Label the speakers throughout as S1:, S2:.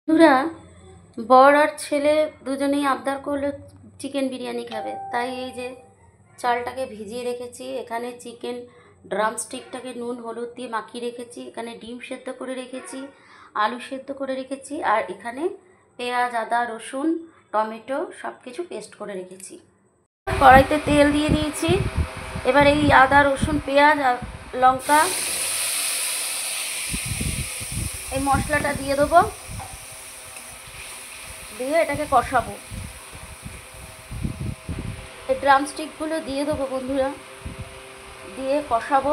S1: বন্ধুরা, বর আর ছেলে দুজনেই আবদার করলো চিকেন বিরিয়ানি খাবে, তাই এই যে চালটাকে ভিজিয়ে রেখেছি, এখানে চিকেন ড্রামস্টিকটাকে নুন হলুদ দিয়ে মাখিয়ে রেখেছি, এখানে ডিম সেদ্ধ করে রেখেছি, আলু সেদ্ধ করে রেখেছি, আর এখানে পেঁয়াজ আদা রসুন টমেটো সব কিছু পেস্ট করে রেখেছি। কড়াইতে তেল দিয়ে দিয়েছি। এবার এই আদা রসুন পেঁয়াজ আর লঙ্কা এই মশলাটা দিয়ে দেবো, দিয়ে এটাকে কষাবো। এই ড্রামস্টিকগুলো দিয়ে দেবো বন্ধুরা, দিয়ে কষাবো।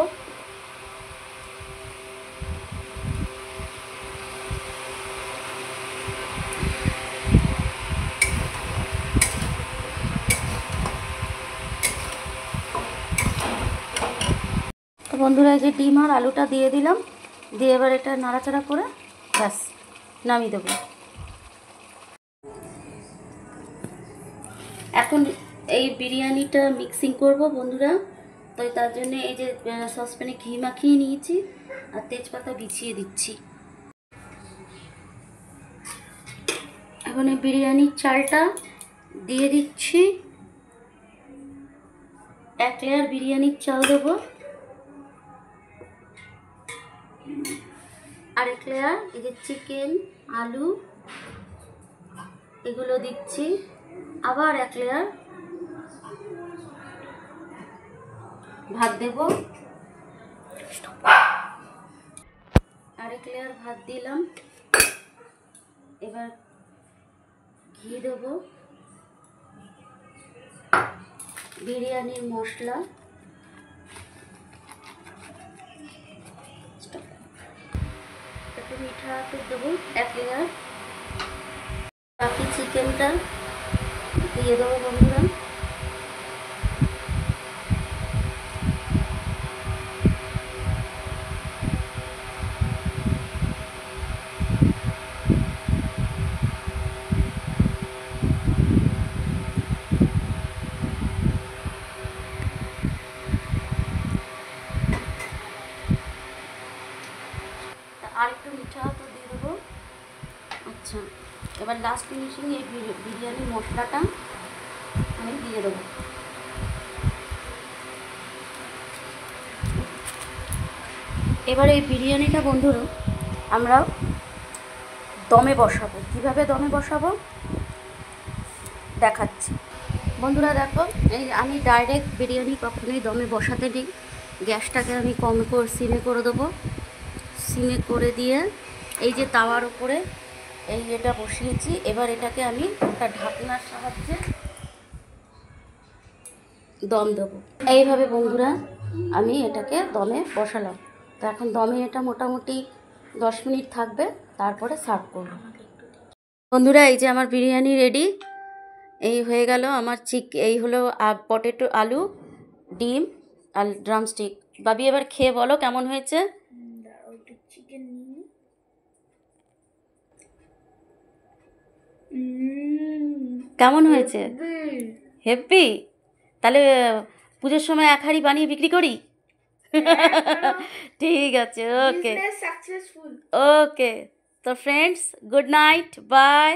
S1: তো বন্ধুরা, এই যে ডিম আর আলুটা দিয়ে দিলাম, দিয়ে এবার এটা নাড়াচাড়া করে ব্যাস নামিয়ে দেবো। এখন এই বিরিয়ানিটা মিক্সিং করব বন্ধুরা, তাই তার জন্য এই যে সসপ্যানে ঘি মাখিয়ে নিয়েছি আর তেজপাতা বিছিয়ে দিচ্ছি। এখন এই বিরিয়ানির চালটা দিয়ে দিচ্ছি, 1 লেয়ার বিরিয়ানির চাল দেবো, আর 1 লেয়ার এই যে চিকেন আলু এগুলো দিচ্ছি, আবার 1 লেয়ার ভাত দেব, আর 1 লেয়ার ভাত দিলাম। এবার ঘি দেব, বিরিয়ানির মশলা, একটু মিঠা আতর দেবো 1 লেয়ার, বাকি চিকেনটা দিয়ে দেবো বন্ধুরা। আর একটু মিঠা আতর দিয়ে দেবো। আচ্ছা, এবার লাস্ট ফিনিশিং এই বিরিয়ানি মশলাটা আমি দিয়ে দেবো। এবার এই বিরিয়ানিটা বন্ধুরা আমরা দমে বসাবো। কিভাবে দমে বসাবো দেখাচ্ছি। বন্ধুরা দেখো, এই আমি ডাইরেক্ট বিরিয়ানি কখনোই দমে বসাতে নেই। গ্যাসটাকে আমি কম করে সিমে করে দেবো। সিমে করে দিয়ে এই যে তাওয়ার উপরে এই এটা বসিয়েছি, এবার এটাকে আমি একটা ঢাকনার সাহায্যে দম দেবো। এইভাবে বন্ধুরা আমি এটাকে দমে বসালাম। তো এখন দমে এটা মোটামুটি 10 মিনিট থাকবে, তারপরে সার্ভ করব। বন্ধুরা, এই যে আমার বিরিয়ানি রেডি। এই হয়ে গেল আমার এই হলো পটেটো আলু ডিম আর ড্রামস্টিক। বাবি এবার খেয়ে বলো কেমন হয়েছে। কেমন হয়েছে? হেব্বি। তাহলে পুজোর সময় 1 হাঁড়ি বানিয়ে বিক্রি করি। ঠিক আছে, ওকে ওকে। তো ফ্রেন্ডস, গুড নাইট, বাই।